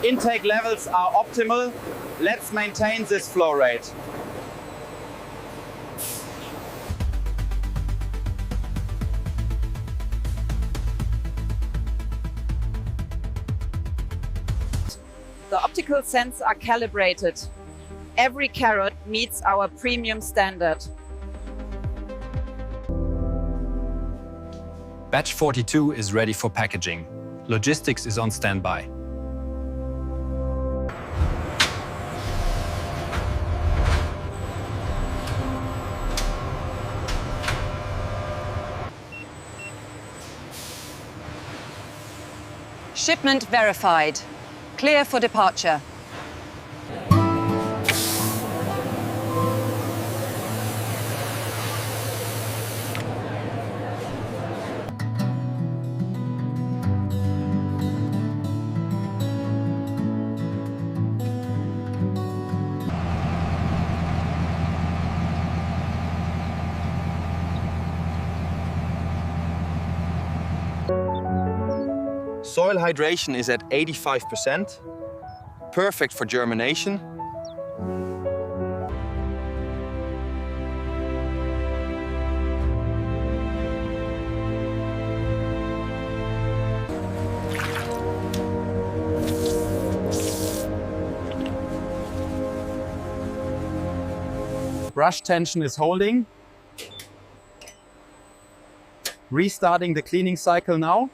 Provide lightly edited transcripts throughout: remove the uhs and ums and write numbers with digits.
Intake levels are optimal. Let's maintain this flow rate. The optical sensors are calibrated. Every carrot meets our premium standard. Batch 42 is ready for packaging. Logistics is on standby. Shipment verified. Clear for departure. Soil hydration is at 85%, perfect for germination. Brush tension is holding. Restarting the cleaning cycle now.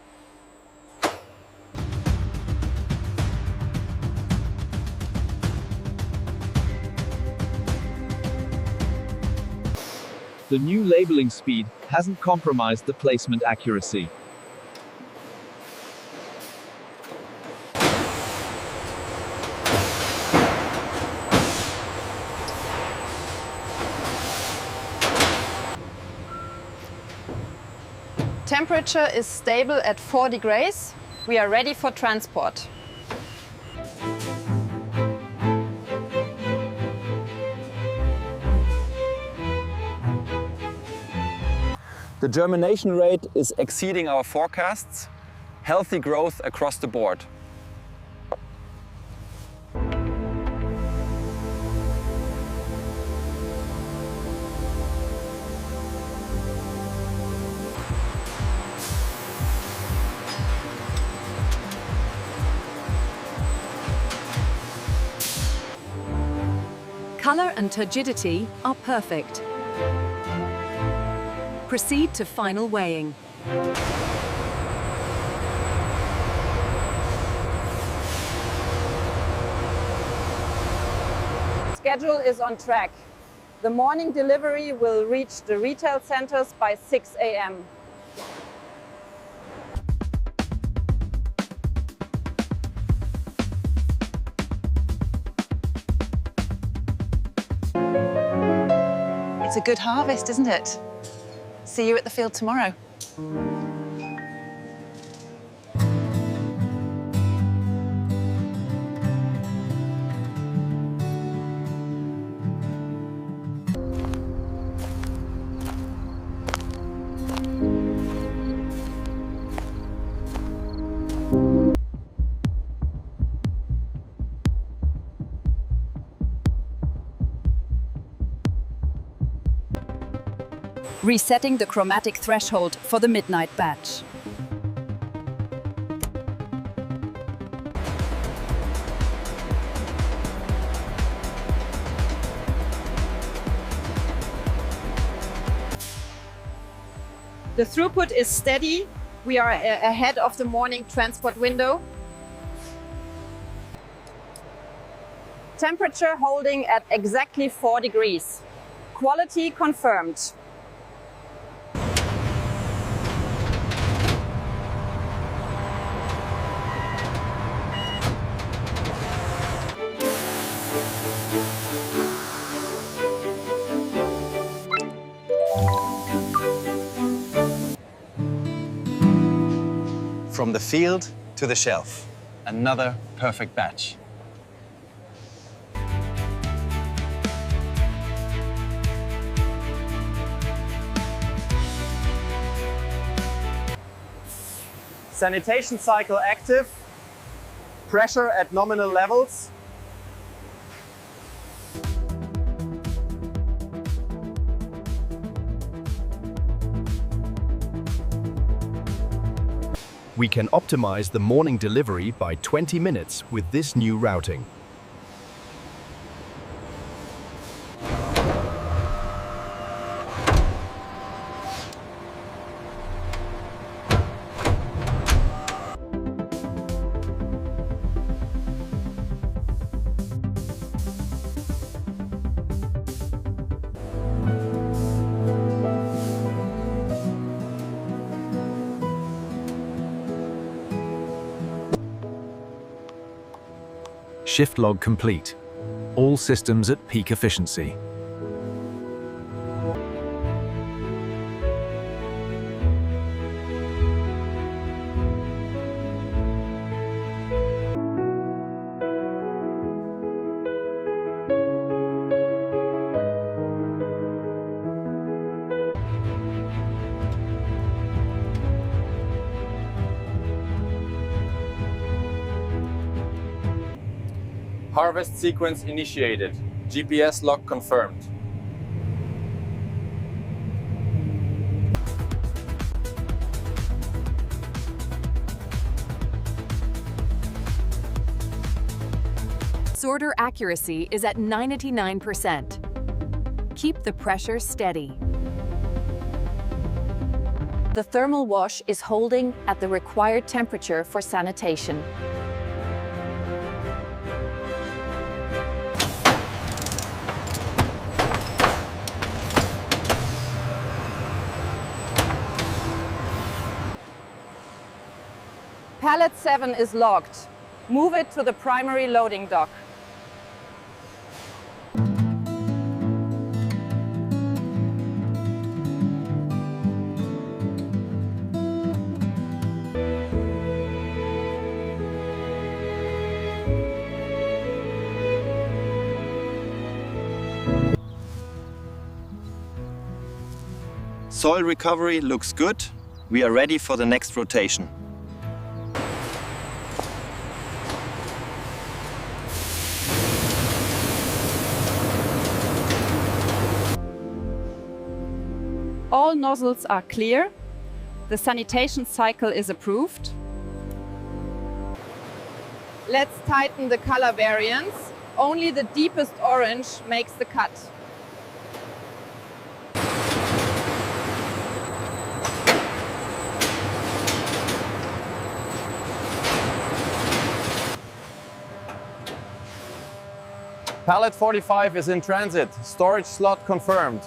The new labeling speed hasn't compromised the placement accuracy. Temperature is stable at 4 degrees. We are ready for transport. The germination rate is exceeding our forecasts. Healthy growth across the board. Color and turgidity are perfect. Proceed to final weighing. Schedule is on track. The morning delivery will reach the retail centers by 6 a.m. It's a good harvest, isn't it? See you at the field tomorrow. Resetting the chromatic threshold for the midnight batch. The throughput is steady. We are ahead of the morning transport window. Temperature holding at exactly 4 degrees. Quality confirmed. From the field to the shelf, another perfect batch. Sanitation cycle active. Pressure at nominal levels. We can optimize the morning delivery by 20 minutes with this new routing. Shift log complete. All systems at peak efficiency. Harvest sequence initiated. GPS log confirmed. Sorter accuracy is at 99%. Keep the pressure steady. The thermal wash is holding at the required temperature for sanitation. Pallet 7 is logged. Move it to the primary loading dock. Soil recovery looks good. We are ready for the next rotation. All nozzles are clear. The sanitation cycle is approved. Let's tighten the color variance. Only the deepest orange makes the cut. Pallet 45 is in transit. Storage slot confirmed.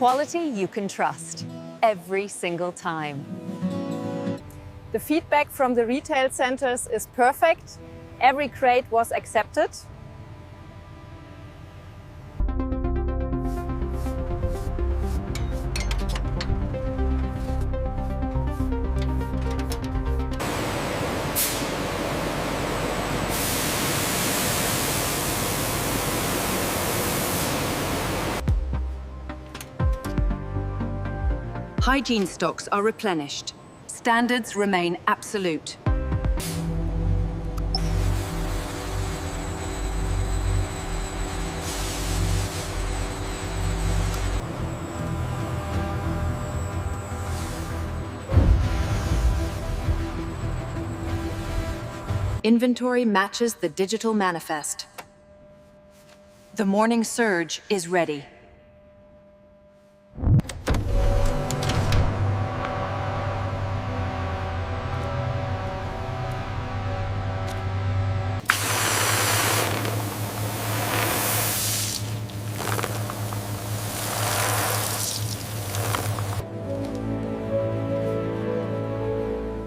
Quality you can trust every single time. The feedback from the retail centers is perfect. Every crate was accepted. Hygiene stocks are replenished. Standards remain absolute. Inventory matches the digital manifest. The morning surge is ready.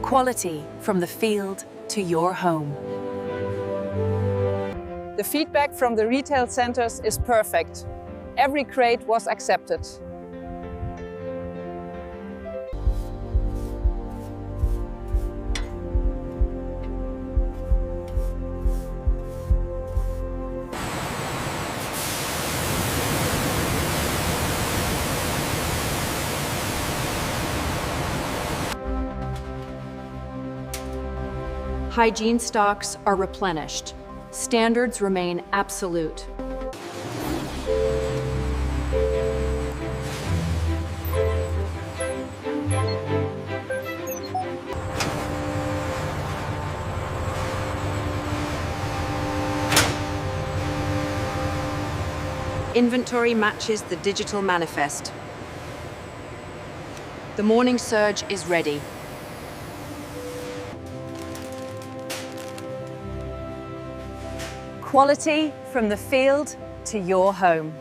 Quality from the field to your home. The feedback from the retail centers is perfect. Every crate was accepted. Hygiene stocks are replenished. Standards remain absolute. Inventory matches the digital manifest. The morning surge is ready. Quality from the field to your home.